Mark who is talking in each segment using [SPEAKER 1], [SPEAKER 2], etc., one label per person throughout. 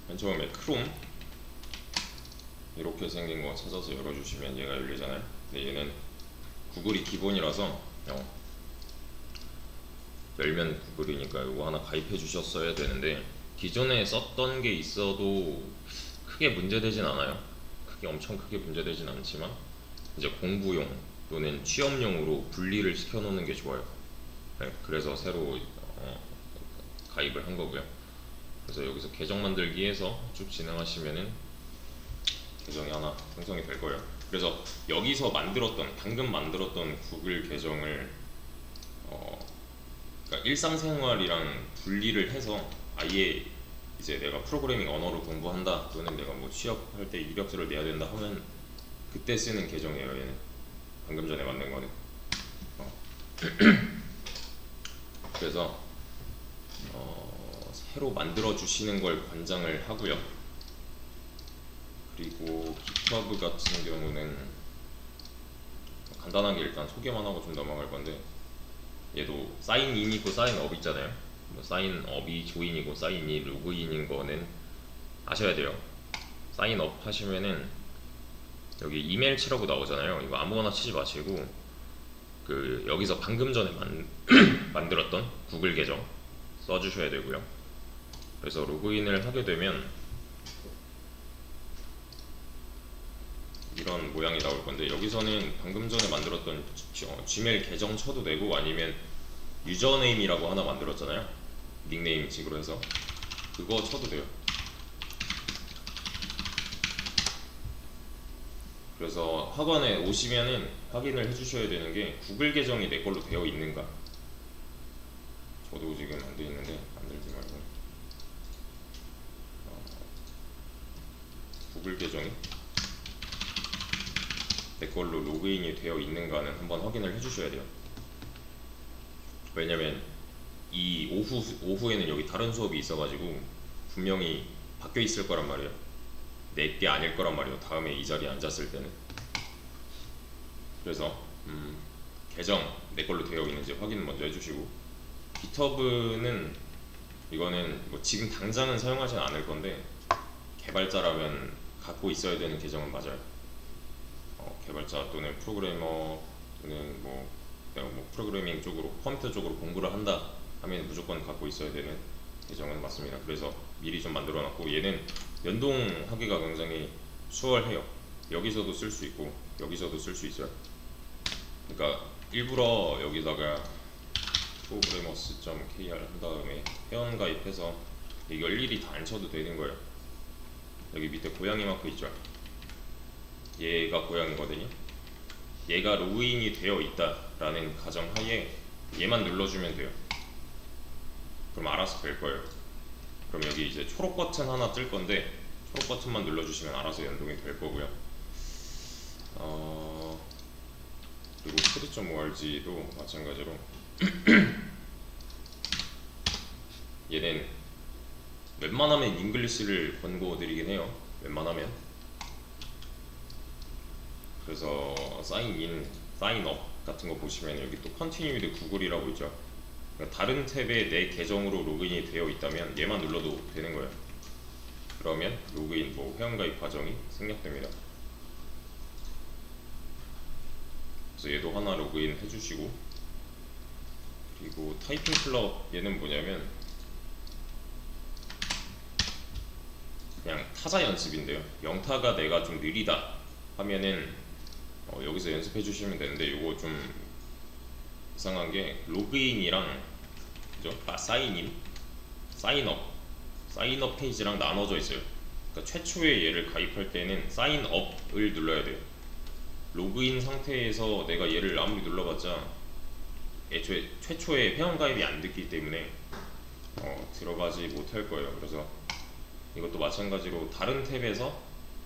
[SPEAKER 1] 맨 처음에 크롬 이렇게 생긴 거 찾아서 열어주시면 얘가 열리잖아요. 근데 얘는 구글이 기본이라서 열면 구글이니까 이거 하나 가입해 주셨어야 되는데, 기존에 썼던 게 있어도 크게 문제되진 않아요. 크게 엄청 크게 문제되진 않지만 이제 공부용 또는 취업용으로 분리를 시켜 놓는 게 좋아요. 네, 그래서 새로 가입을 한 거고요. 그래서 여기서 계정 만들기에서 쭉 진행하시면은 계정이 하나 생성이 될 거예요. 그래서 여기서 방금 만들었던 구글 계정을 그러니까 일상생활이랑 분리를 해서 아예 이제 내가 프로그래밍 언어를 공부한다 또는 내가 뭐 취업할 때 이력서를 내야 된다 하면 그때 쓰는 계정이에요. 얘는 방금 전에 만든 거는. 그래서 새로 만들어 주시는 걸 권장을 하고요. 그리고 GitHub 같은 경우는 간단하게 일단 소개만 하고 좀 넘어갈 건데, 얘도 사인인이고 사인업 있잖아요. 뭐 사인업이 조인이고 사인이 로그인인 거는 아셔야 돼요. 사인업 하시면은 여기 이메일 치라고 나오잖아요. 이거 아무거나 치지 마시고 그 여기서 방금 전에 만들었던 구글 계정 써주셔야 되고요. 그래서 로그인을 하게 되면 이런 모양이 나올 건데, 여기서는 방금 전에 만들었던 지메일 계정 쳐도 되고 아니면 유저네임이라고 하나 만들었잖아요. 닉네임 식으로 해서 그거 쳐도 돼요. 그래서 학원에 오시면은 확인을 해주셔야 되는 게 구글 계정이 내 걸로 되어 있는가. 저도 지금 안 되어 있는데 만들지 말고 구글 계정이 내 걸로 로그인이 되어 있는가는 한번 확인을 해주셔야 돼요. 왜냐면 이 오후에는 여기 다른 수업이 있어가지고 분명히 바뀌어 있을 거란 말이에요. 내게 아닐 거란 말이에요. 다음에 이 자리에 앉았을 때는. 그래서 계정 내 걸로 되어 있는지 확인 먼저 해주시고, GitHub는 이거는 뭐 지금 당장은 사용하진 않을 건데 개발자라면 갖고 있어야 되는 계정은 맞아요. 개발자 또는 프로그래머 또는 뭐 내가 뭐 프로그래밍 쪽으로 컴퓨터 쪽으로 공부를 한다 하면 무조건 갖고 있어야 되는 계정은 맞습니다. 그래서 미리 좀 만들어 놨고, 얘는 연동하기가 굉장히 수월해요. 여기서도 쓸 수 있고 여기서도 쓸 수 있어요. 그러니까 일부러 여기다가 programmers.kr 한 다음에 회원 가입해서 이걸 일일이 다 안 쳐도 되는 거예요. 여기 밑에 고양이 마크 있죠. 얘가 고양이거든요. 얘가 로그인이 되어 있다라는 가정하에 얘만 눌러주면 돼요. 그럼 알아서 될 거예요. 그럼 여기 이제 초록 버튼 하나 뜰 건데 초록 버튼만 눌러주시면 알아서 연동이 될 거고요. 그리고 code.org도 마찬가지로 얘는 웬만하면 잉글리시를 권고드리긴 해요. 웬만하면. 그래서 사인인, 사인업 같은 거 보시면 여기 또 컨티뉴 위드 구글이라고 있죠. 그러니까 다른 탭에 내 계정으로 로그인이 되어 있다면 얘만 눌러도 되는 거예요. 그러면 로그인, 뭐 회원가입 과정이 생략됩니다. 그래서 얘도 하나 로그인 해주시고, 그리고 타이핑 클럽 얘는 뭐냐면 그냥 타자 연습인데요. 영타가 내가 좀 느리다 하면은 여기서 연습해 주시면 되는데, 이거 좀 이상한 게 로그인이랑 그죠? 사인인, 사인업 페이지랑 나눠져 있어요. 그러니까 최초에 얘를 가입할 때는 사인업을 눌러야 돼요. 로그인 상태에서 내가 얘를 아무리 눌러봤자 애초에 최초에 회원가입이 안 됐기 때문에 들어가지 못할 거예요. 그래서 이것도 마찬가지로 다른 탭에서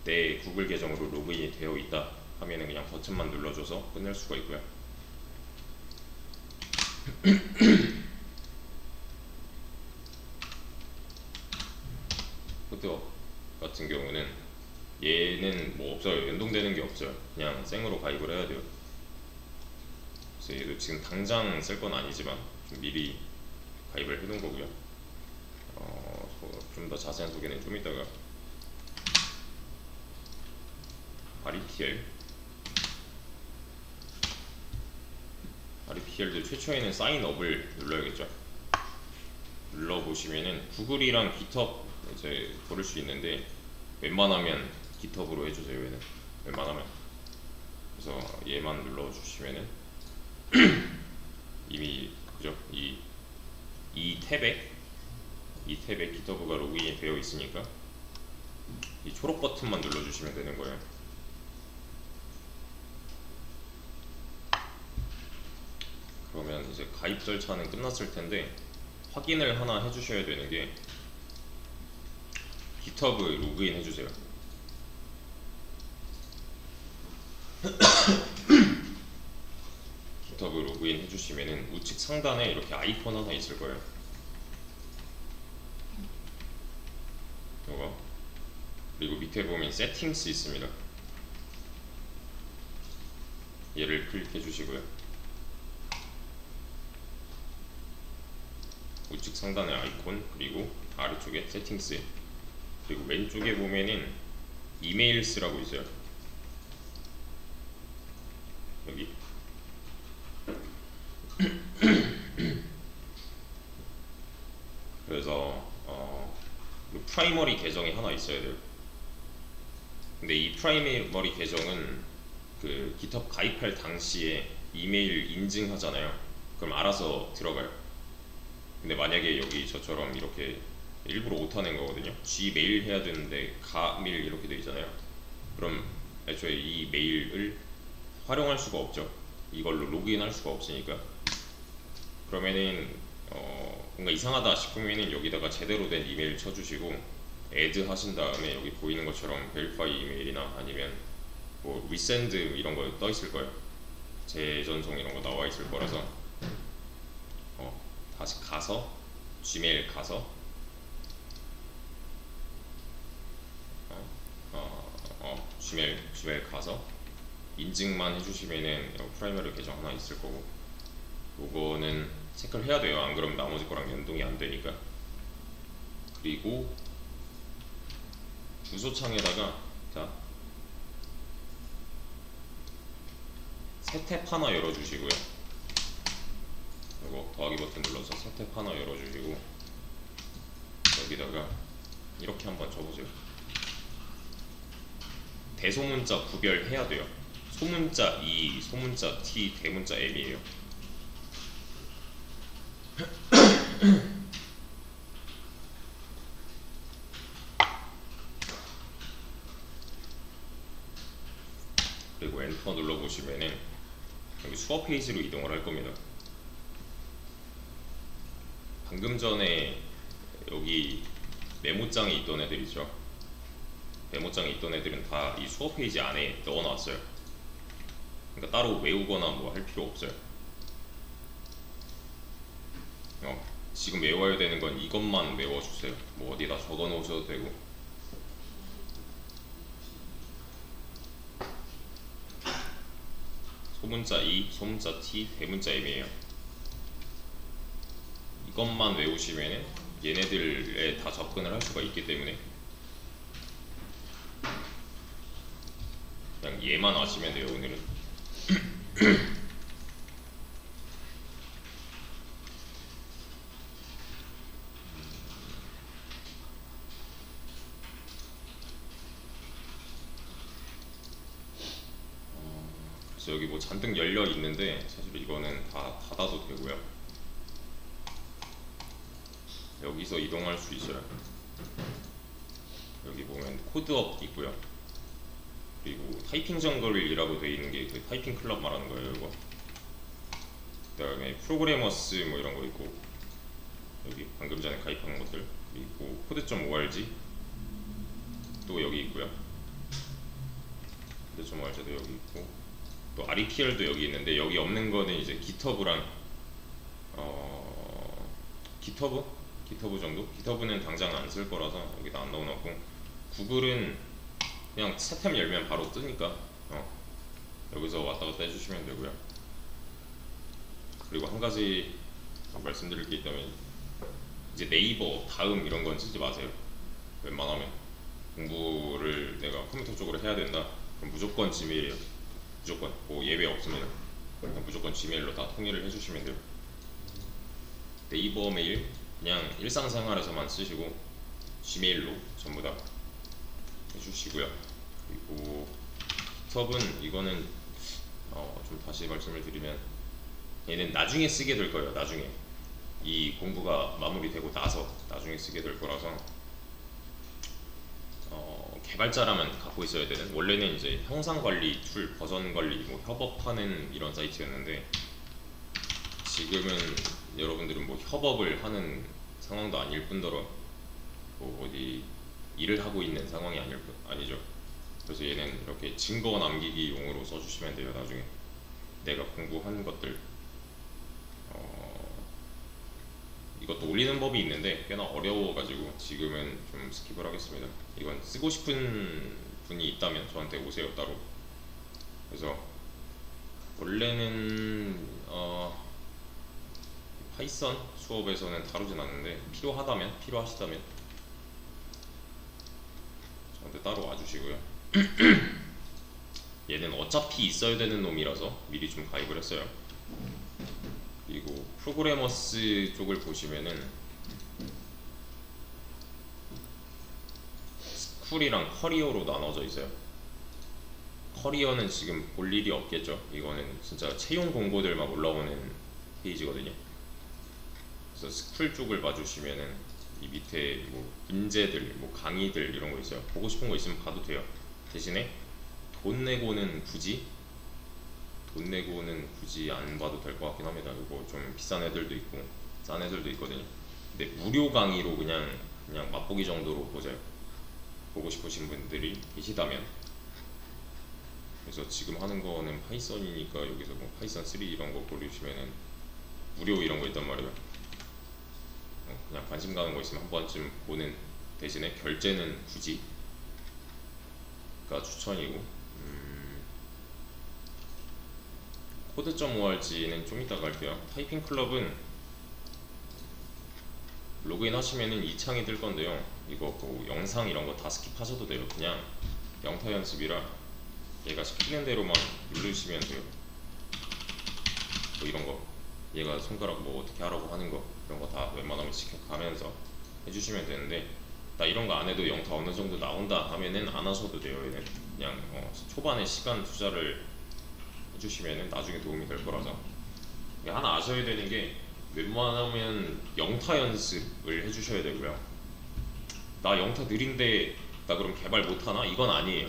[SPEAKER 1] 내 구글 계정으로 로그인이 되어 있다 하면은 그냥 버튼만 눌러줘서 끝낼 수가 있고요. 코드업 같은 경우는 얘는 뭐 없어요. 연동되는 게 없어요. 그냥 생으로 가입을 해야 돼요. 그래서 얘도 지금 당장 쓸 건 아니지만 좀 미리 가입을 해둔 거고요. 좀 더 더 자세한 소개는 좀 이따가. REPL도 최초에는 사인업을 눌러야겠죠. 눌러보시면은 구글이랑 깃허브 이제 고를 수 있는데 웬만하면 깃허브로 해주세요. 얘는 웬만하면. 그래서 얘만 눌러주시면은 이미 그죠? 이 탭에 깃허브가 로그인이 되어 있으니까 이 초록 버튼만 눌러주시면 되는 거예요. 그러면 이제 가입 절차는 끝났을 텐데 확인을 하나 해주셔야 되는 게 깃허브 로그인 해주세요. 깃허브 로그인 해주시면은 우측 상단에 이렇게 아이콘 하나 있을 거예요. 이거 그리고 밑에 보면 세팅스 있습니다. 얘를 클릭해 주시고요. 우측 상단의 아이콘 그리고 아래쪽에 세팅스 그리고 왼쪽에 보면은 이메일스라고 있어요. 여기 그래서 프라이머리 계정이 하나 있어야 돼요. 근데 이 프라이머리 계정은 그 깃허브 가입할 당시에 이메일 인증하잖아요. 그럼 알아서 들어가요. 근데 만약에 여기 저처럼 이렇게 일부러 오타낸 거거든요. G메일 해야 되는데 가밀 이렇게 돼 있잖아요. 그럼 애초에 이 메일을 활용할 수가 없죠. 이걸로 로그인할 수가 없으니까. 그러면은 뭔가 이상하다 싶으면은 여기다가 제대로 된 이메일 쳐주시고 애드 하신 다음에 여기 보이는 것처럼 베리파이 이메일이나 아니면 뭐 리센드 이런 거 떠 있을 거예요. 재전송 이런 거 나와 있을 거라서 다시 가서 Gmail 가서 Gmail 가서 인증만 해주시면은 프라이머리 계정 하나 있을 거고 요거는 체크를 해야 돼요. 안 그러면 나머지 거랑 연동이 안 되니까. 그리고 주소창에다가 자 새 탭 하나 열어주시고요. 이거 더하기 버튼 눌러서 새 탭 하나 열어주시고 여기다가 이렇게 한번 쳐보세요. 대소문자 구별해야 돼요. 소문자 E, 소문자 T, 대문자 M이에요. 그리고 엔터 눌러보시면은 여기 수업 페이지로 이동을 할 겁니다. 방금 전에 여기 메모장에 있던 애들 있죠. 메모장에 있던 애들은 다 이 수업 페이지 안에 넣어놨어요. 그러니까 따로 외우거나 뭐 할 필요 없어요. 지금 외워야 되는 건 이것만 외워주세요. 뭐 어디다 적어 놓으셔도 되고. 소문자 E, 소문자 T, 대문자 M이에요. 이것만 외우시면은 얘네들에 다 접근을 할 수가 있기 때문에 그냥 얘만 아시면 돼요. 오늘은 그래서 여기 뭐 잔뜩 열려 있는데 사실 이거는 다 닫아도 되고요. 여기서 이동할 수 있어요. 여기 보면 코드업 있고요. 그리고 타이핑 정글이라고 되어 있는 게 그 타이핑 클럽 말하는 거예요. 이거. 그다음에 프로그래머스 뭐 이런 거 있고 여기 방금 전에 가입한 것들 있고 코드.org 또 여기 있고요. 코드.org도 여기 있고 또 REPL도 여기 있는데 여기 없는 거는 이제 깃허브랑 깃허브 정도? 깃허브는 당장 안 쓸 거라서 여기다 안 넣어놨고 구글은 그냥 새 탭 열면 바로 뜨니까 여기서 왔다 갔다 해주시면 되고요. 그리고 한 가지 말씀드릴 게 있다면 이제 네이버, 다음 이런 건 쓰지 마세요. 웬만하면 공부를 내가 컴퓨터 쪽으로 해야 된다. 그럼 무조건 지메일이에요. 무조건 뭐 예외 없으면 그냥 무조건 지메일로 다 통일을 해주시면 돼요. 네이버 메일 그냥 일상생활에서만 쓰시고 지메일로 전부 다 해주시고요. 그리고 깃허브는 이거는 좀 다시 말씀을 드리면 얘는 나중에 쓰게 될 거예요. 나중에 이 공부가 마무리되고 나서 나중에 쓰게 될 거라서 개발자라면 갖고 있어야 되는, 원래는 이제 형상 관리 툴, 버전 관리, 뭐 협업하는 이런 사이트였는데 지금은 여러분들은 뭐 협업을 하는 상황도 아닐 뿐더러 뭐 어디 일을 하고 있는 상황이 아니죠. 그래서 얘는 이렇게 증거 남기기 용으로 써주시면 돼요. 나중에 내가 공부한 것들 이것도 올리는 법이 있는데 꽤나 어려워가지고 지금은 좀 스킵을 하겠습니다. 이건 쓰고 싶은 분이 있다면 저한테 오세요 따로. 그래서 원래는 파이썬 수업에서는 다루진 않는데 필요하시다면 저한테 따로 와주시고요. 얘는 어차피 있어야 되는 놈이라서 미리 좀 가입을 했어요. 그리고 프로그래머스 쪽을 보시면은 스쿨이랑 커리어로 나눠져 있어요. 커리어는 지금 볼 일이 없겠죠. 이거는 진짜 채용 공고들만 올라오는 페이지거든요. 그래서 스쿨 쪽을 봐주시면은 이 밑에 뭐 문제들, 뭐 강의들 이런 거 있어요. 보고 싶은 거 있으면 봐도 돼요. 대신에 돈 내고는 굳이 안 봐도 될 것 같긴 합니다. 이거 좀 비싼 애들도 있고 싼 애들도 있거든요. 근데 무료 강의로 그냥 맛보기 정도로 보세요. 보고 싶으신 분들이 계시다면. 그래서 지금 하는 거는 파이썬이니까 여기서 뭐 파이썬 3 이런 거 고르시면은 무료 이런 거 있단 말이에요. 그냥 관심 가는 거 있으면 한 번쯤 보는 대신에 결제는 굳이가 추천이고. 코드.org는 좀 이따 갈게요. 타이핑 클럽은 로그인 하시면은 이 창이 뜰 건데요. 이거 뭐 영상 이런 거 다 스킵하셔도 돼요. 그냥 영타 연습이라 얘가 시키는 대로만 누르시면 돼요. 뭐 이런 거, 얘가 손가락 뭐 어떻게 하라고 하는 거 이런 거 다 웬만하면 지켜가면서 해주시면 되는데, 나 이런 거 안 해도 영타 어느 정도 나온다 하면은 안 하셔도 돼요. 얘는 그냥 초반에 시간 투자를 해주시면은 나중에 도움이 될 거라서. 하나 아셔야 되는 게 웬만하면 영타 연습을 해주셔야 되고요. 나 영타 느린데 나 그럼 개발 못하나? 이건 아니에요.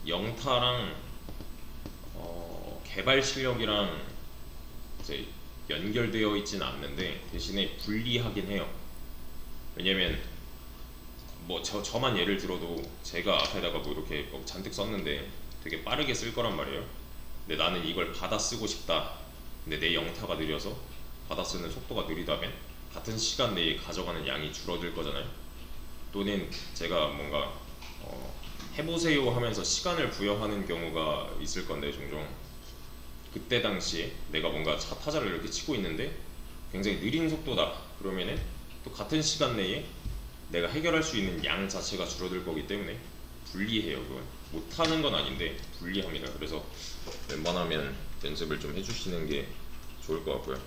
[SPEAKER 1] 영타랑 개발 실력이랑 이제 연결되어 있지는 않는데 대신에 분리하긴 해요. 왜냐면 뭐 저만 예를 들어도 제가 앞에다가 뭐 이렇게 잔뜩 썼는데 되게 빠르게 쓸 거란 말이에요. 근데 나는 이걸 받아 쓰고 싶다. 근데 내 영타가 느려서 받아 쓰는 속도가 느리다면 같은 시간 내에 가져가는 양이 줄어들 거잖아요. 또는 제가 뭔가 해보세요 하면서 시간을 부여하는 경우가 있을 건데 종종 그때 당시에 내가 뭔가 타자를 이렇게 치고 있는데 굉장히 느린 속도다 그러면은 또 같은 시간 내에 내가 해결할 수 있는 양 자체가 줄어들 거기 때문에 분리해요. 그건 못하는 건 아닌데 분리합니다. 그래서 웬만하면 연습을 좀 해주시는 게 좋을 것 같고요.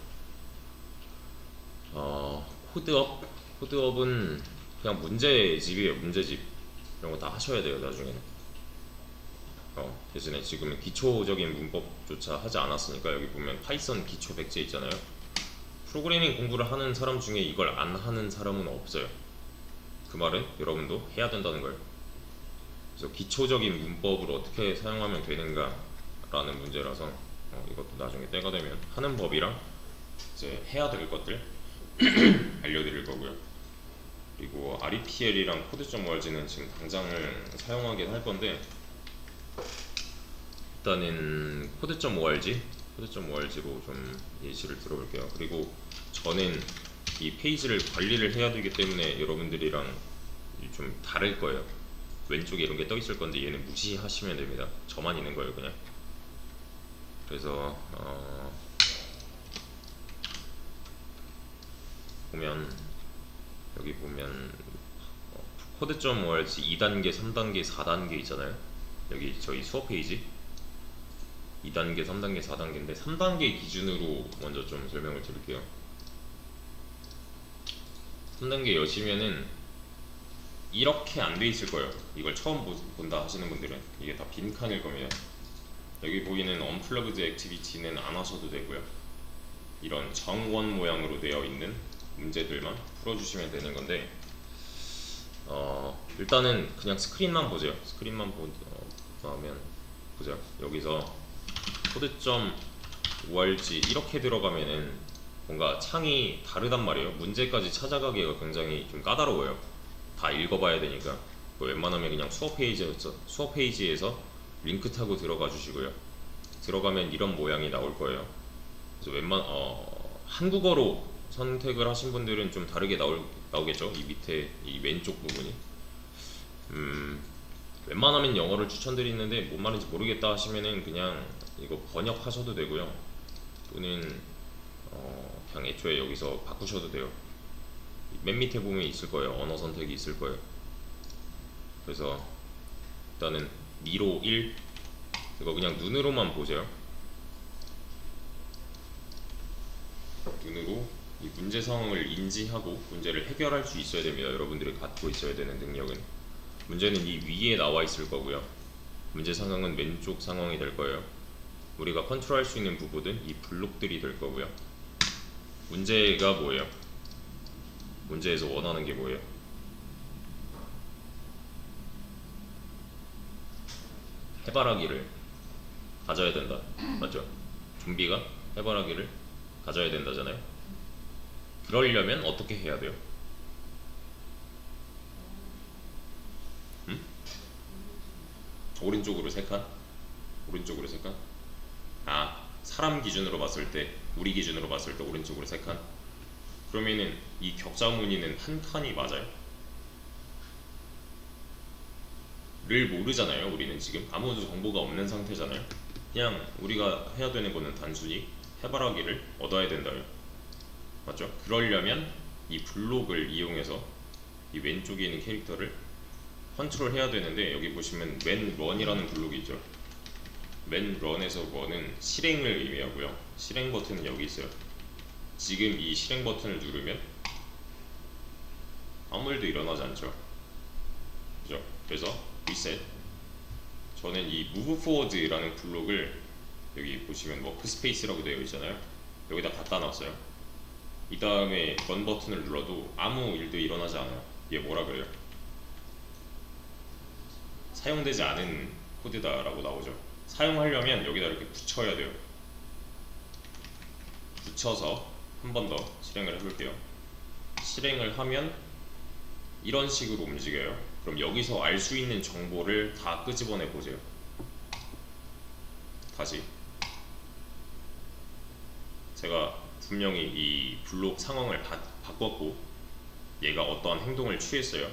[SPEAKER 1] 코드업은 그냥 문제집이에요. 문제집 이런 거 다 하셔야 돼요. 나중에는 대신에 지금은 기초적인 문법조차 하지 않았으니까 여기 보면 파이썬 기초 백제 있잖아요. 프로그래밍 공부를 하는 사람 중에 이걸 안 하는 사람은 없어요. 그 말은 여러분도 해야 된다는 거예요. 그래서 기초적인 문법을 어떻게 사용하면 되는가 라는 문제라서 이것도 나중에 때가 되면 하는 법이랑 이제 해야 될 것들 알려드릴 거고요. 그리고 REPL이랑 코드.org는 지금 당장을 사용하긴 할 건데 일단은 코드.org로 좀 예시를 들어볼게요. 그리고 저는 이 페이지를 관리를 해야 되기 때문에 여러분들이랑 좀 다를 거예요. 왼쪽에 이런 게 떠 있을 건데 얘는 무시하시면 됩니다. 저만 있는 거예요 그냥. 그래서 보면 여기 보면 코드.org 2단계, 3단계, 4단계 있잖아요. 여기 저희 수업 페이지 2단계, 3단계, 4단계인데 3단계 기준으로 먼저 좀 설명을 드릴게요. 3단계 여시면은 이렇게 안 돼 있을 거예요. 이걸 처음 본다 하시는 분들은 이게 다 빈칸일 겁니다. 여기 보이는 언플러그드 액티비티는 안 하셔도 되고요. 이런 정원 모양으로 되어 있는 문제들만 풀어주시면 되는 건데 일단은 그냥 스크린만 보세요. 스크린만 보면 보세요. 여기서 코드.org 이렇게 들어가면은 뭔가 창이 다르단 말이에요. 문제까지 찾아가기가 굉장히 좀 까다로워요. 다 읽어봐야 되니까 웬만하면 그냥 수업 페이지에서 링크 타고 들어가 주시고요. 들어가면 이런 모양이 나올 거예요. 그래서 한국어로 선택을 하신 분들은 좀 다르게 나오겠죠. 이 밑에 이 왼쪽 부분이 웬만하면 영어를 추천드리는데 뭔 말인지 모르겠다 하시면은 그냥 이거 번역하셔도 되고요. 또는 그냥 애초에 여기서 바꾸셔도 돼요. 맨 밑에 보면 있을 거예요. 언어 선택이 있을 거예요. 그래서 일단은 미로 1 이거 그냥 눈으로만 보세요. 눈으로 이 문제 상황을 인지하고 문제를 해결할 수 있어야 됩니다. 여러분들이 갖고 있어야 되는 능력은. 문제는 이 위에 나와 있을 거고요. 문제 상황은 왼쪽 상황이 될 거예요. 우리가 컨트롤할 수 있는 부분은 이 블록들이 될 거고요. 문제가 뭐예요? 문제에서 원하는 게 뭐예요? 해바라기를 가져야 된다. 맞죠? 좀비가 해바라기를 가져야 된다잖아요. 그러려면 어떻게 해야 돼요? 오른쪽으로 3칸? 오른쪽으로 3칸? 사람 기준으로 봤을 때, 우리 기준으로 봤을 때 오른쪽으로 3칸? 그러면은 이 격자 무늬는 한 칸이 맞아요? 를 모르잖아요. 우리는 지금 아무도 정보가 없는 상태잖아요. 그냥 우리가 해야 되는 거는 단순히 해바라기를 얻어야 된다요. 맞죠? 그러려면 이 블록을 이용해서 이 왼쪽에 있는 캐릭터를 컨트롤 해야 되는데, 여기 보시면 맨 런이라는 블록이 있죠. 맨 런에서 런은 실행을 의미하고요. 실행 버튼은 여기 있어요. 지금 이 실행 버튼을 누르면 아무 일도 일어나지 않죠. 그죠? 그래서 리셋. 저는 이 move forward라는 블록을 여기 보시면 워크 스페이스라고 되어 있잖아요. 여기다 갖다 놨어요. 이 다음에 런 버튼을 눌러도 아무 일도 일어나지 않아요. 이게 뭐라 그래요? 사용되지 않은 코드다 라고 나오죠. 사용하려면 여기다 이렇게 붙여야 돼요. 붙여서 한 번 더 실행을 해볼게요. 실행을 하면 이런 식으로 움직여요. 그럼 여기서 알 수 있는 정보를 다 끄집어내 보세요. 다시 제가 분명히 이 블록 상황을 바꿨고 얘가 어떠한 행동을 취했어요.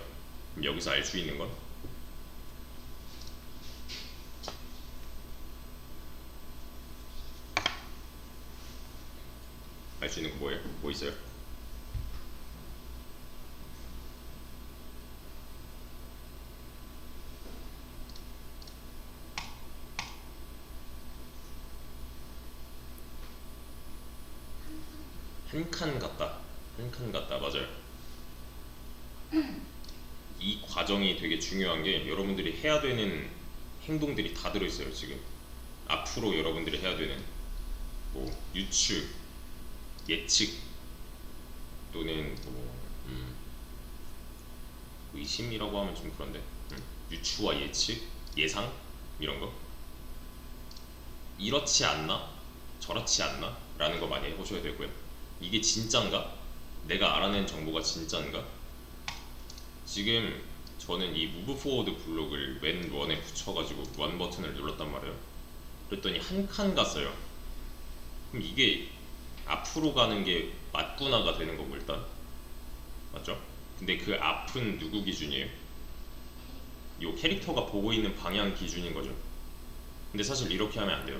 [SPEAKER 1] 그럼 여기서 알 수 있는 건 알 수 있는 거 뭐예요? 뭐 있어요? 한 칸 같다. 한 칸 같다. 맞아요. 이 과정이 되게 중요한 게 여러분들이 해야 되는 행동들이 다 들어있어요. 지금 앞으로 여러분들이 해야 되는 뭐 유추, 예측 또는 의심이라고 하면 좀 그런데 유추와 예측, 예상 이런 거 이렇지 않나? 저렇지 않나? 라는 거 많이 해보셔야 되고요. 이게 진짠가? 내가 알아낸 정보가 진짠가? 지금 저는 이 move forward 블록을 맨 원에 붙여가지고 원 버튼을 눌렀단 말이에요. 그랬더니 한 칸 갔어요. 그럼 이게 앞으로 가는 게 맞구나가 되는 거고 일단 맞죠? 근데 그 앞은 누구 기준이에요? 요 캐릭터가 보고 있는 방향 기준인 거죠. 근데 사실 이렇게 하면 안 돼요.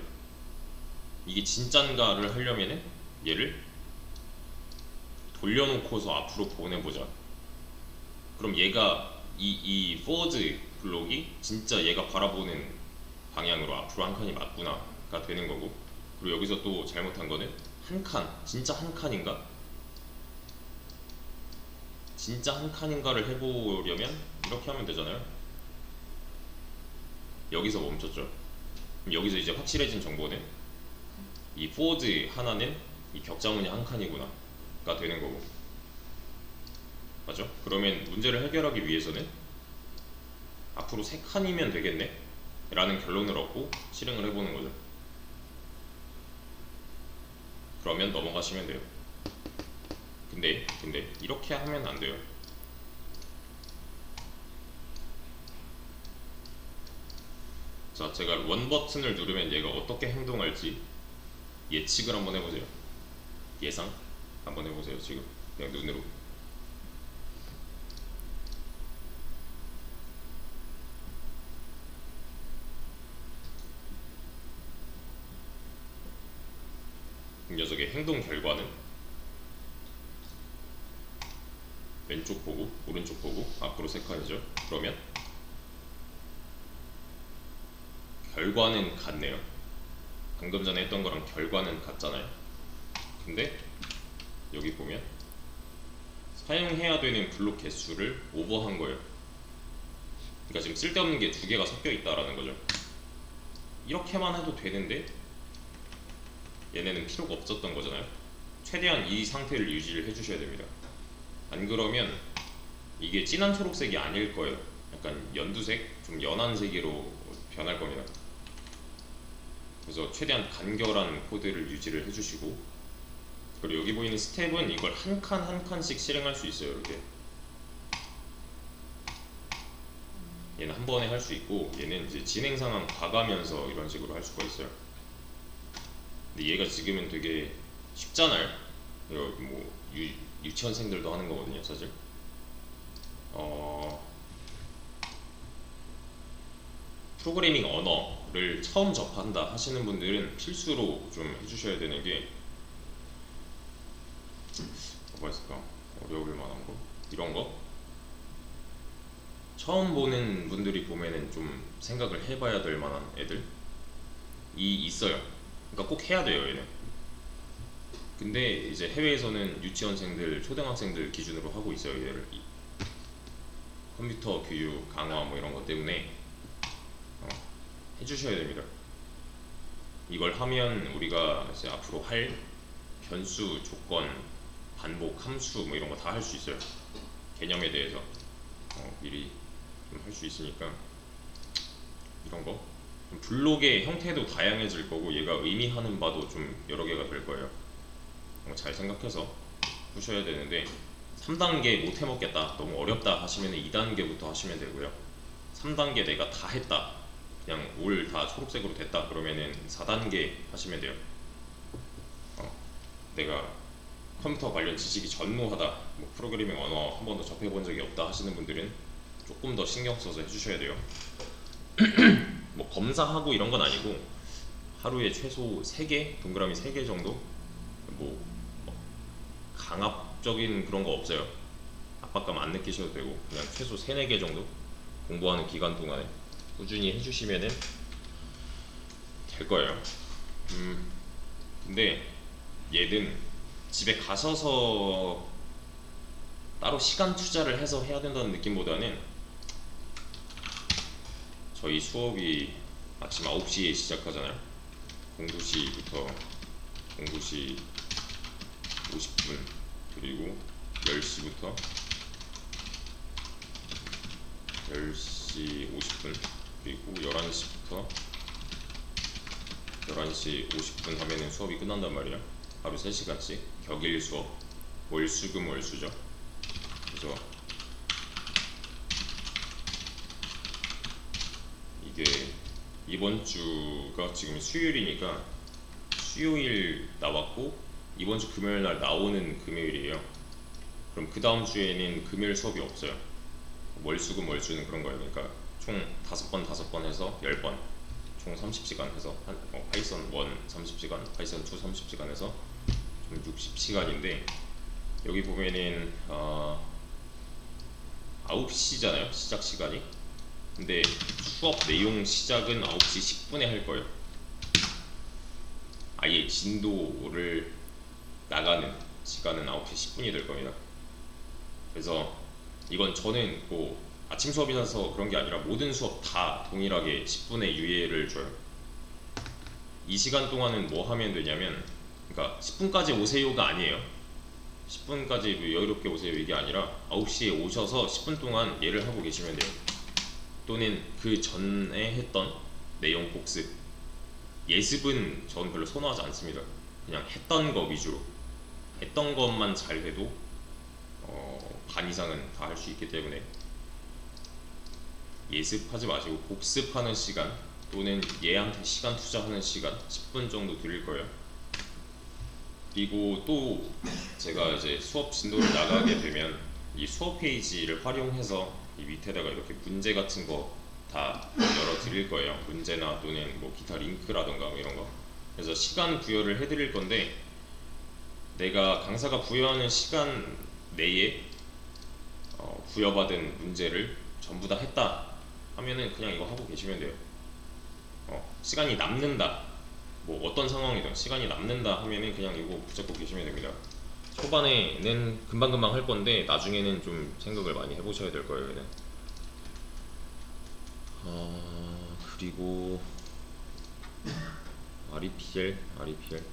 [SPEAKER 1] 이게 진짠가를 하려면은 얘를 돌려놓고서 앞으로 보내보자. 그럼 얘가 이 포워드 블록이 진짜 얘가 바라보는 방향으로 앞으로 한 칸이 맞구나가 되는 거고, 그리고 여기서 또 잘못한 거는 한 칸, 진짜 한 칸인가? 진짜 한 칸인가를 해보려면 이렇게 하면 되잖아요. 여기서 멈췄죠. 그럼 여기서 이제 확실해진 정보는 이 포워드 하나는 이 격자무늬 한 칸이구나가 되는 거고, 맞죠? 그러면 문제를 해결하기 위해서는 앞으로 세 칸이면 되겠네 라는 결론을 얻고 실행을 해보는 거죠. 그러면 넘어가시면 돼요. 근데 이렇게 하면 안 돼요. 자, 제가 원 버튼을 누르면 얘가 어떻게 행동할지 예측을 한번 해보세요. 예상 한번 해보세요. 지금 그냥 눈으로. 이 녀석의 행동 결과는 왼쪽 보고 오른쪽 보고 앞으로 세 칸이죠. 그러면 결과는 같네요. 방금 전에 했던 거랑 결과는 같잖아요. 근데 여기 보면 사용해야 되는 블록 개수를 오버한 거예요. 그러니까 지금 쓸데없는 게 두 개가 섞여 있다라는 거죠. 이렇게만 해도 되는데 얘네는 필요가 없었던 거잖아요. 최대한 이 상태를 유지를 해주셔야 됩니다. 안 그러면 이게 진한 초록색이 아닐 거예요. 약간 연두색, 좀 연한 색으로 변할 겁니다. 그래서 최대한 간결한 코드를 유지를 해주시고, 그리고 여기 보이는 스텝은 이걸 한 칸 한 칸씩 실행할 수 있어요. 이렇게 얘는 한 번에 할 수 있고, 얘는 이제 진행 상황 봐가면서 이런 식으로 할 수가 있어요. 근데 얘가 지금은 되게 쉽잖아요. 이거 뭐 유치원생들도 하는 거거든요, 사실. 프로그래밍 언어를 처음 접한다 하시는 분들은 필수로 좀 해주셔야 되는 게 뭐가 있을까? 어려울 만한 거? 이런 거? 처음 보는 분들이 보면은 좀 생각을 해봐야 될 만한 애들이 있어요. 그러니까 꼭 해야 돼요, 얘는. 근데 이제 해외에서는 유치원생들, 초등학생들 기준으로 하고 있어요, 얘를. 컴퓨터 교육 강화 뭐 이런 것 때문에 해주셔야 됩니다. 이걸 하면 우리가 이제 앞으로 할 변수, 조건, 반복, 함수 뭐 이런 거 다 할 수 있어요. 개념에 대해서 미리 좀 할 수 있으니까 이런 거. 블록의 형태도 다양해질 거고 얘가 의미하는 바도 좀 여러 개가 될 거예요. 잘 생각해서 푸셔야 되는데, 3단계 못 해먹겠다, 너무 어렵다 하시면 2단계부터 하시면 되고요. 3단계 내가 다 했다, 그냥 올 다 초록색으로 됐다 그러면은 4단계 하시면 돼요. 내가 컴퓨터 관련 지식이 전무하다, 뭐 프로그래밍 언어 한 번도 접해본 적이 없다 하시는 분들은 조금 더 신경 써서 해주셔야 돼요. 뭐 검사하고 이런 건 아니고 하루에 최소 3개, 동그라미 3개 정도, 뭐 강압적인 그런 거 없어요. 압박감 안 느끼셔도 되고 그냥 최소 3, 4개 정도 공부하는 기간 동안에 꾸준히 해주시면은 될 거예요. 근데 얘는 집에 가셔서 따로 시간 투자를 해서 해야 된다는 느낌보다는 저희 수업이 아침 9시에 시작하잖아요. 공부시부터 공부시 50분, 그리고 10시부터 10시 50분, 그리고 11시부터 11시 50분 하면은 수업이 끝난단 말이에요. 하루 3시간씩 격일 수업, 월수금 월수죠. 그래서 이게 이번 주가 지금 수요일이니까 수요일 나왔고 이번 주 금요일 날 나오는 금요일이에요. 그럼 그 다음 주에는 금요일 수업이 없어요. 월수금 월수는 그런 거예요. 그러니까 총 5번 해서 10번, 총 30시간 해서 파이썬 1 30시간, 파이썬 2 30시간 해서 좀 60시간인데, 여기 보면은 9시잖아요 시작 시간이. 근데 수업 내용 시작은 9시 10분에 할 거예요. 아예 진도를 나가는 시간은 9시 10분이 될 겁니다. 그래서 이건 저는 뭐 아침 수업이라서 그런 게 아니라 모든 수업 다 동일하게 10분의 유예를 줘요. 이 시간 동안은 뭐 하면 되냐면, 그러니까 10분까지 오세요가 아니에요. 10분까지 여유롭게 오세요 이게 아니라 9시에 오셔서 10분 동안 얘를 하고 계시면 돼요. 또는 그 전에 했던 내용 복습. 예습은 저는 별로 선호하지 않습니다. 그냥 했던 거 위주로, 했던 것만 잘 해도 반 이상은 다 할 수 있기 때문에 예습하지 마시고 복습하는 시간 또는 얘한테 시간 투자하는 시간 10분 정도 드릴 거예요. 그리고 또 제가 이제 수업 진도를 나가게 되면 이 수업 페이지를 활용해서 이 밑에다가 이렇게 문제 같은 거 다 열어 드릴 거예요. 문제나 또는 뭐 기타 링크라던가 뭐 이런 거. 그래서 시간 부여를 해 드릴 건데, 내가 강사가 부여하는 시간 내에 부여받은 문제를 전부 다 했다 하면은 그냥 이거 하고 계시면 돼요. 시간이 남는다, 뭐 어떤 상황이든 시간이 남는다 하면은 그냥 이거 붙잡고 계시면 됩니다. 초반에는 금방금방 할 건데 나중에는 좀 생각을 많이 해보셔야 될 거예요. 얘는. 그리고 REPL 그래.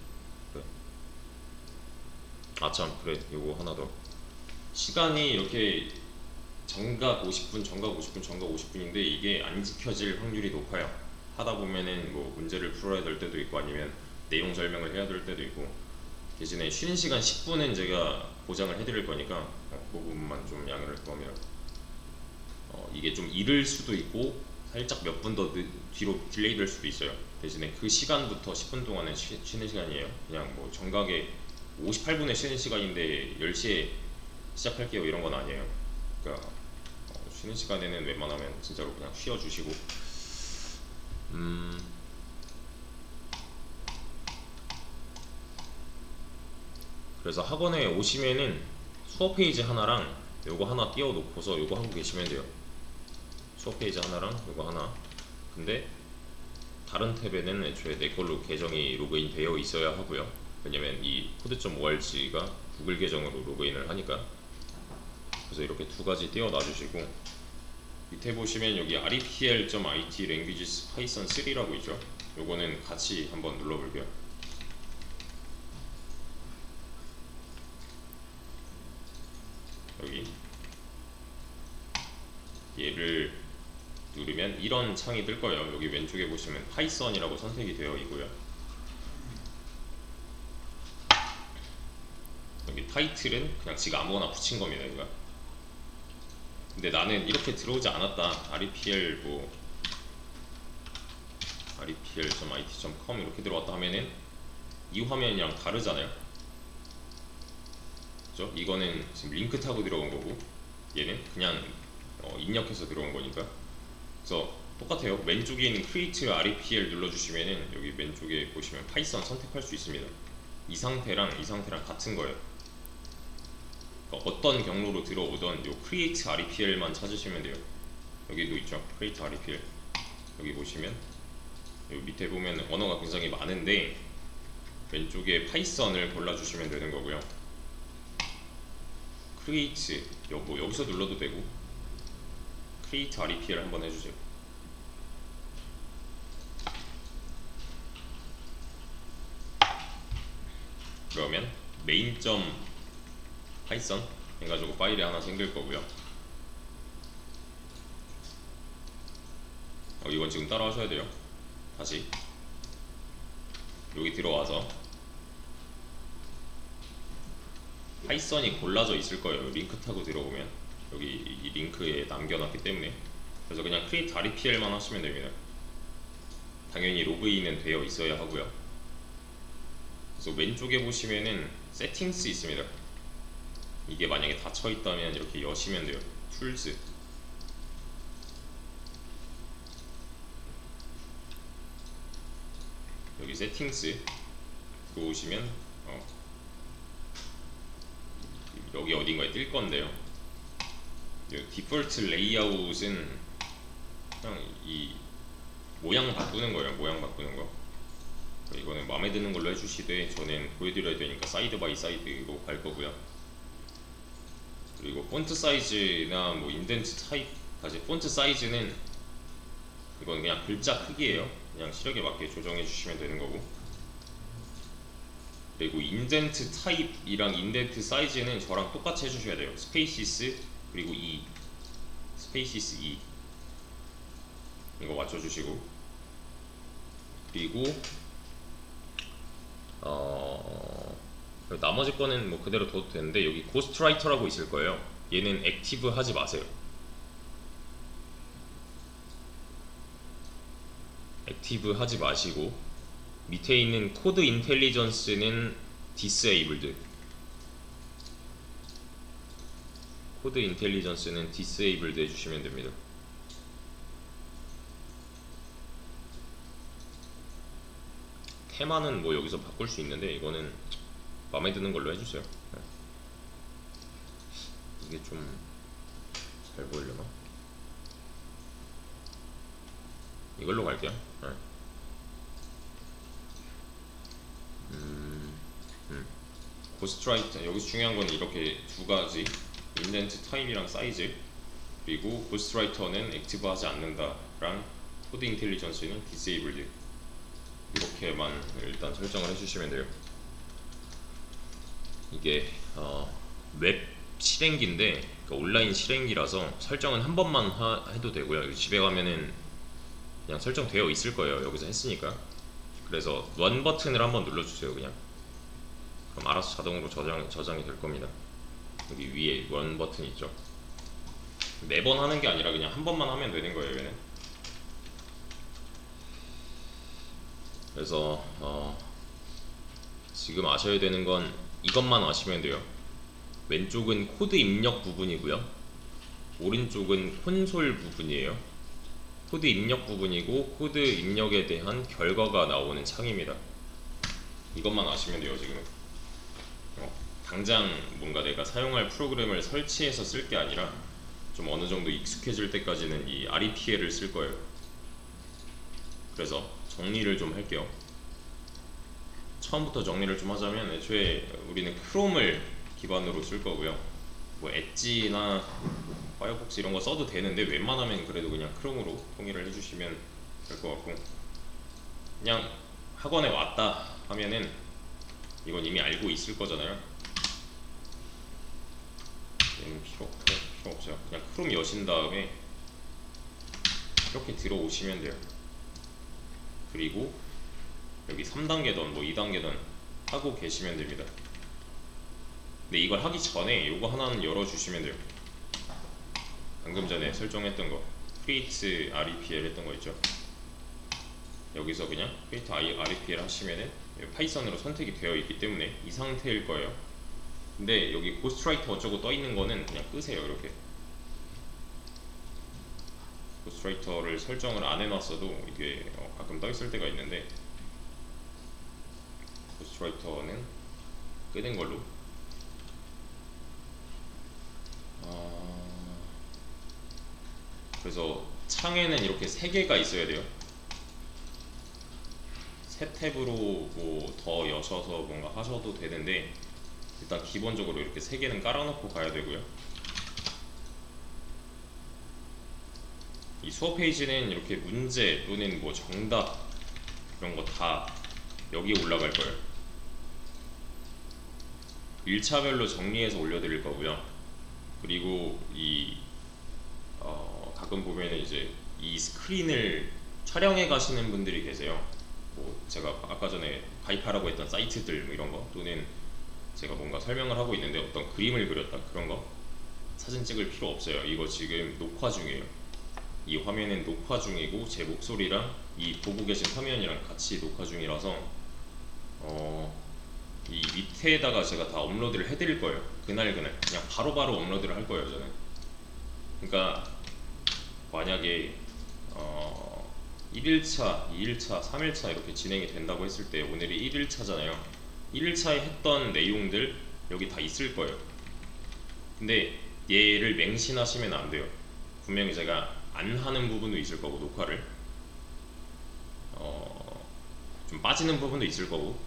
[SPEAKER 1] 참 그래, 요거 하나 더. 시간이 이렇게 정각 50분, 정각 50분, 정각 50분인데 이게 안 지켜질 확률이 높아요. 하다 보면은 뭐 문제를 풀어야 될 때도 있고 아니면 내용 설명을 해야 될 때도 있고. 대신에 쉬는 시간 10분은 제가 보장을 해드릴 거니까 그 부분만 좀 양해를 구하면 이게 좀 이를 수도 있고 살짝 몇 분 더 뒤로 딜레이 될 수도 있어요. 대신에 그 시간부터 10분 동안은 쉬는 시간이에요. 그냥 뭐 정각에 58분에 쉬는 시간인데 10시에 시작할게요 이런 건 아니에요. 그러니까 쉬는 시간에는 웬만하면 진짜로 그냥 쉬어주시고. 그래서 학원에 오시면은 수업 페이지 하나랑 요거 하나 띄워 놓고서 요거 하고 계시면 돼요. 수업 페이지 하나랑 요거 하나. 근데 다른 탭에는 애초에 내 걸로 계정이 로그인 되어 있어야 하고요. 왜냐면 이 code.org가 구글 계정으로 로그인을 하니까. 그래서 이렇게 두 가지 띄워 놔주시고, 밑에 보시면 여기 REPL.IT Languages Python 3라고 있죠. 요거는 같이 한번 눌러볼게요. 여기 얘를 누르면 이런 창이 뜰 거예요. 여기 왼쪽에 보시면 파이썬이라고 선택이 되어 있고요. 여기 타이틀은 그냥 지가 아무거나 붙인 겁니다. 이거. 근데 나는 이렇게 들어오지 않았다. REPL 뭐 REPL.IT.com 이렇게 들어왔다 하면은 이 화면이랑 다르잖아요. 그죠? 이거는 지금 링크 타고 들어온 거고 얘는 그냥 입력해서 들어온 거니까. 그래서 똑같아요. 왼쪽에 있는 Create REPL 눌러주시면은 여기 왼쪽에 보시면 파이썬 선택할 수 있습니다. 이 상태랑 같은 거예요. 그러니까 어떤 경로로 들어오던 요 Create REPL만 찾으시면 돼요. 여기도 있죠. Create REPL. 여기 보시면 요 밑에 보면 언어가 굉장히 많은데 왼쪽에 파이썬을 골라주시면 되는 거고요. Create 여기서 눌러도 되고 Create REPL 한번 해주세요. 그러면 main.python 해가지고 파일이 하나 생길 거고요. 이건 지금 따라 하셔야 돼요. 다시 여기 들어와서 파이썬이 골라져 있을 거예요. 링크 타고 들어오면 여기 이 링크에 남겨놨기 때문에. 그래서 그냥 create REPL만 하시면 됩니다. 당연히 로그인은 되어 있어야 하고요. 그래서 왼쪽에 보시면은 세팅스 있습니다. 이게 만약에 닫혀 있다면 이렇게 여시면 돼요. 툴스. 여기 세팅스 들어오시면 여기 어딘가에 뜰 건데요. 디폴트 레이아웃은 그냥 이 모양 바꾸는 거예요. 모양 바꾸는 거. 이거는 마음에 드는 걸로 해주시되 저는 보여드려야 되니까 사이드 바이 사이드로 갈 거고요. 그리고 폰트 사이즈나 뭐 인덴트 타입까지, 폰트 사이즈는 이건 그냥 글자 크기예요. 그냥 시력에 맞게 조정해 주시면 되는 거고, 그리고 인덴트 타입이랑 인덴트 사이즈는 저랑 똑같이 해주셔야 돼요. 스페이시스 그리고 E, 스페이시스 E 이거 맞춰주시고, 그리고 나머지 거는 뭐 그대로 둬도 되는데, 여기 고스트라이터라고 있을 거예요. 얘는 액티브 하지 마세요. 액티브 하지 마시고, 밑에 있는 코드 인텔리전스는 디세이블드, 코드 인텔리전스는 디세이블드 해주시면 됩니다. 테마는 뭐 여기서 바꿀 수 있는데 이거는 마음에 드는 걸로 해주세요. 이게 좀 잘 보이려나? 이걸로 갈게요. 고스트라이터, 여기서 중요한 건 이렇게 두 가지, 인덴트 타입이랑 사이즈, 그리고 고스트라이터는 액티브 하지 않는다랑 코드 인텔리전스는 디세이블드, 이렇게만 일단 설정을 해주시면 돼요. 이게 웹 실행기인데, 그러니까 온라인 실행기라서 설정은 한 번만 해도 되고요. 집에 가면은 그냥 설정되어 있을 거예요. 여기서 했으니까. 그래서 원 버튼을 한번 눌러주세요. 그냥 그럼 알아서 자동으로 저장이 될 겁니다. 여기 위에 원 버튼 있죠. 매번 하는 게 아니라 그냥 한 번만 하면 되는 거예요. 얘는. 그래서 지금 아셔야 되는 건 이것만 아시면 돼요. 왼쪽은 코드 입력 부분이고요, 오른쪽은 콘솔 부분이에요. 코드 입력 부분이고, 코드 입력에 대한 결과가 나오는 창입니다. 이것만 아시면 돼요. 지금 당장 뭔가 내가 사용할 프로그램을 설치해서 쓸 게 아니라 좀 어느 정도 익숙해질 때까지는 이 REPL을 쓸 거예요. 그래서 정리를 좀 할게요. 처음부터 정리를 좀 하자면, 애초에 우리는 크롬을 기반으로 쓸 거고요. 뭐 엣지나 파이어폭스 이런 거 써도 되는데, 웬만하면 그래도 그냥 크롬으로 통일을 해주시면 될 것 같고, 그냥 학원에 왔다 하면은 이건 이미 알고 있을 거잖아요. 얘는 필요 없어요. 그냥 크롬 여신 다음에 이렇게 들어오시면 돼요. 그리고 여기 3단계던 뭐 2단계던 하고 계시면 됩니다. 근데 이걸 하기 전에 요거 하나는 열어주시면 돼요. 방금 전에 설정했던 거, create REPL 했던 거 있죠. 여기서 그냥 create REPL 하시면은 파이썬으로 선택이 되어 있기 때문에 이 상태일 거예요. 근데 여기 고스트라이터 어쩌고 떠 있는 거는 그냥 끄세요. 이렇게 고스트라이터를 설정을 안 해놨어도 이게 가끔 떠 있을 때가 있는데, 고스트라이터는 끄는 걸로. 그래서 창에는 이렇게 3개가 있어야 돼요. 새 탭으로 뭐 더 여셔서 뭔가 하셔도 되는데, 일단 기본적으로 이렇게 3개는 깔아놓고 가야 되고요. 이 수업 페이지는 이렇게 문제 또는 뭐 정답 이런 거 다 여기에 올라갈 거예요. 1차별로 정리해서 올려드릴 거고요. 그리고 이 가끔 보면은 이제 이 스크린을 촬영해 가시는 분들이 계세요. 뭐 제가 아까 전에 가입하라고 했던 사이트들 뭐 이런 거, 또는 제가 뭔가 설명을 하고 있는데 어떤 그림을 그렸다, 그런 거 사진 찍을 필요 없어요. 이거 지금 녹화 중이에요. 이 화면은 녹화 중이고, 제 목소리랑 이 보고 계신 화면이랑 같이 녹화 중이라서 이 밑에다가 제가 다 업로드를 해드릴 거예요. 그날 그냥 바로바로 업로드를 할 거예요. 저는. 그러니까 만약에 1일차, 2일차, 3일차 이렇게 진행이 된다고 했을 때, 오늘이 1일차잖아요. 1일차에 했던 내용들 여기 다 있을 거예요. 근데 얘를 맹신하시면 안 돼요. 분명히 제가 안 하는 부분도 있을 거고 녹화를 좀 빠지는 부분도 있을 거고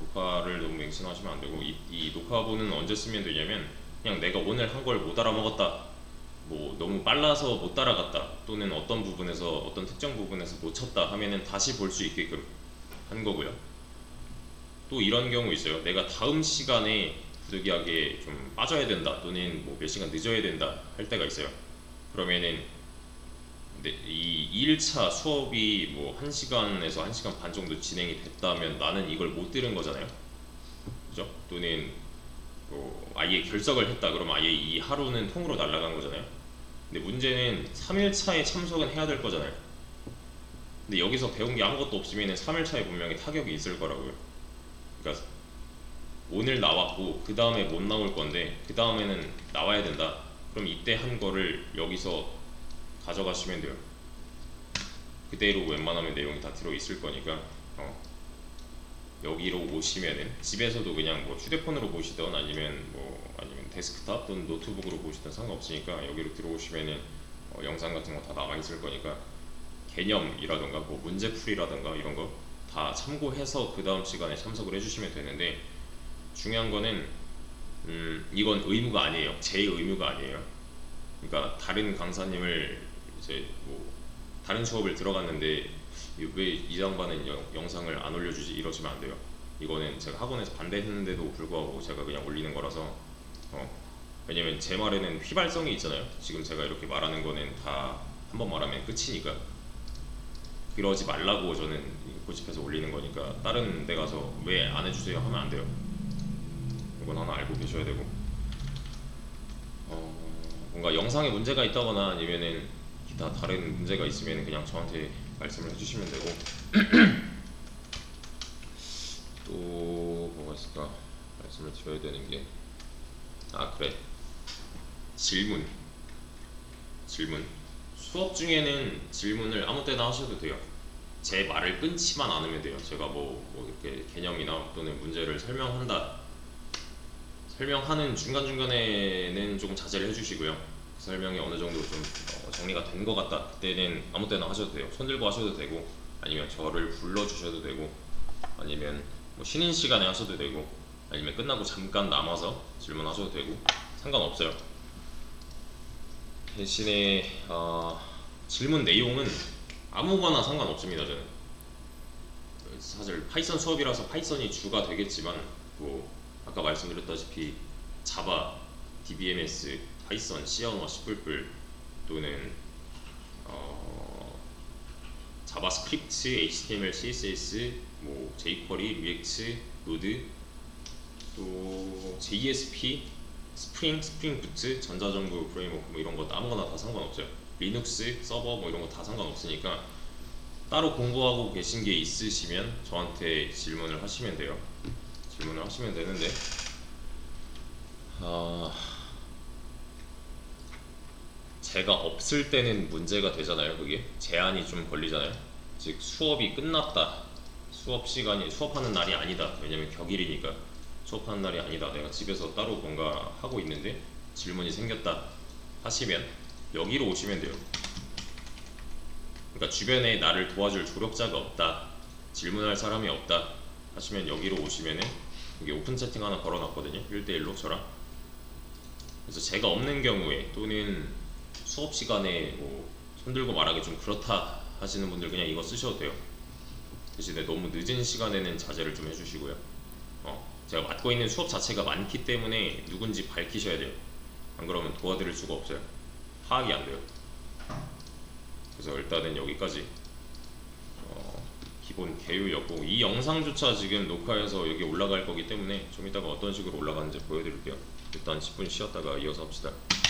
[SPEAKER 1] 녹화를 너무 맹신하시면 안 되고 이 녹화본은 언제 쓰면 되냐면 그냥 내가 오늘 한 걸 못 알아먹었다, 뭐 너무 빨라서 못 따라갔다, 또는 어떤 부분에서 어떤 특정 부분에서 놓쳤다 하면은 다시 볼 수 있게끔 한 거고요. 또 이런 경우 있어요. 내가 다음 시간에 부득이하게 좀 빠져야 된다, 또는 뭐 몇 시간 늦어야 된다 할 때가 있어요. 그러면은 이 2일차 수업이 뭐 1시간에서 1시간 반 정도 진행이 됐다면 나는 이걸 못 들은 거잖아요. 그죠? 또는 뭐 아예 결석을 했다 그러면 아예 이 하루는 통으로 날아간 거잖아요. 근데 문제는 3일차에 참석은 해야 될 거잖아요. 근데 여기서 배운 게 아무것도 없으면 3일차에 분명히 타격이 있을 거라고요. 그러니까 오늘 나왔고 그 다음에 못 나올 건데 그 다음에는 나와야 된다. 그럼 이때 한 거를 여기서 가져가시면 돼요. 그대로 웬만하면 내용이 다 들어있을 거니까 여기로 오시면은 집에서도 그냥 뭐 휴대폰으로 보시던 아니면 데스크탑 또는 노트북으로 보시던 상관없으니까 여기로 들어오시면은 영상 같은 거 다 남아있을 거니까 개념이라던가 뭐 문제풀이라던가 이런 거 다 참고해서 그 다음 시간에 참석을 해주시면 되는데, 중요한 거는 이건 의무가 아니에요. 제 의무가 아니에요. 그러니까 다른 강사님을 이제 뭐 다른 수업을 들어갔는데 왜 이 양반은 영상을 안 올려주지 이러시면 안 돼요. 이거는 제가 학원에서 반대했는데도 불구하고 제가 그냥 올리는 거라서 왜냐면 제 말에는 휘발성이 있잖아요. 지금 제가 이렇게 말하는 거는 다 한 번 말하면 끝이니까 그러지 말라고 저는 고집해서 올리는 거니까 다른 데 가서 왜 안 해주세요 하면 안 돼요. 이건 하나 알고 계셔야 되고, 뭔가 영상에 문제가 있다거나 아니면은 기타 다른 문제가 있으면 그냥 저한테 말씀을 해주시면 되고 또 뭐가 있을까 말씀을 드려야 되는 게, 그래, 질문 수업 중에는 질문을 아무 때나 하셔도 돼요. 제 말을 끊지만 않으면 돼요. 제가 뭐 이렇게 개념이나 또는 문제를 설명하는 중간중간에는 조금 자제를 해주시고요. 그 설명이 어느 정도 좀 정리가 된 것 같다, 그때는 아무 때나 하셔도 돼요. 손 들고 하셔도 되고 아니면 저를 불러주셔도 되고 아니면 뭐 쉬는 시간에 하셔도 되고 아니면 끝나고 잠깐 남아서 질문하셔도 되고 상관없어요. 대신에 질문 내용은 아무거나 상관없습니다. 저는 사실 파이썬 수업이라서 파이썬이 주가 되겠지만 뭐 아까 말씀드렸다시피 자바, DBMS, 파이썬, C 언어, C++ 또는 자바스크립트, HTML, CSS, 뭐 jQuery, 리액트, 노드, 또 JSP, 스프링 부트, 전자정부 프레임워크 뭐 이런 거 아무거나 다 상관없어요. 리눅스, 서버 뭐 이런 거 다 상관없으니까 따로 공부하고 계신 게 있으시면 저한테 질문을 하시면 돼요. 질문을 하시면 되는데 제가 없을 때는 문제가 되잖아요. 그게 제한이 좀 걸리잖아요. 즉 수업이 끝났다, 수업하는 날이 아니다, 왜냐면 격일이니까 수업하는 날이 아니다, 내가 집에서 따로 뭔가 하고 있는데 질문이 생겼다 하시면 여기로 오시면 돼요. 그러니까 주변에 나를 도와줄 조력자가 없다, 질문할 사람이 없다 하시면 여기로 오시면은 여기 오픈 채팅 하나 걸어놨거든요. 1대1로 저랑. 그래서 제가 없는 경우에 또는 수업 시간에 뭐 손들고 말하기 좀 그렇다 하시는 분들 그냥 이거 쓰셔도 돼요. 대신에 너무 늦은 시간에는 자제를 좀 해주시고요. 제가 맡고 있는 수업 자체가 많기 때문에 누군지 밝히셔야 돼요. 안 그러면 도와드릴 수가 없어요. 파악이 안 돼요. 그래서 일단은 여기까지 기본 개요였고, 이 영상조차 지금 녹화해서 여기 올라갈 거기 때문에 좀 이따가 어떤 식으로 올라가는지 보여드릴게요. 일단 10분 쉬었다가 이어서 합시다.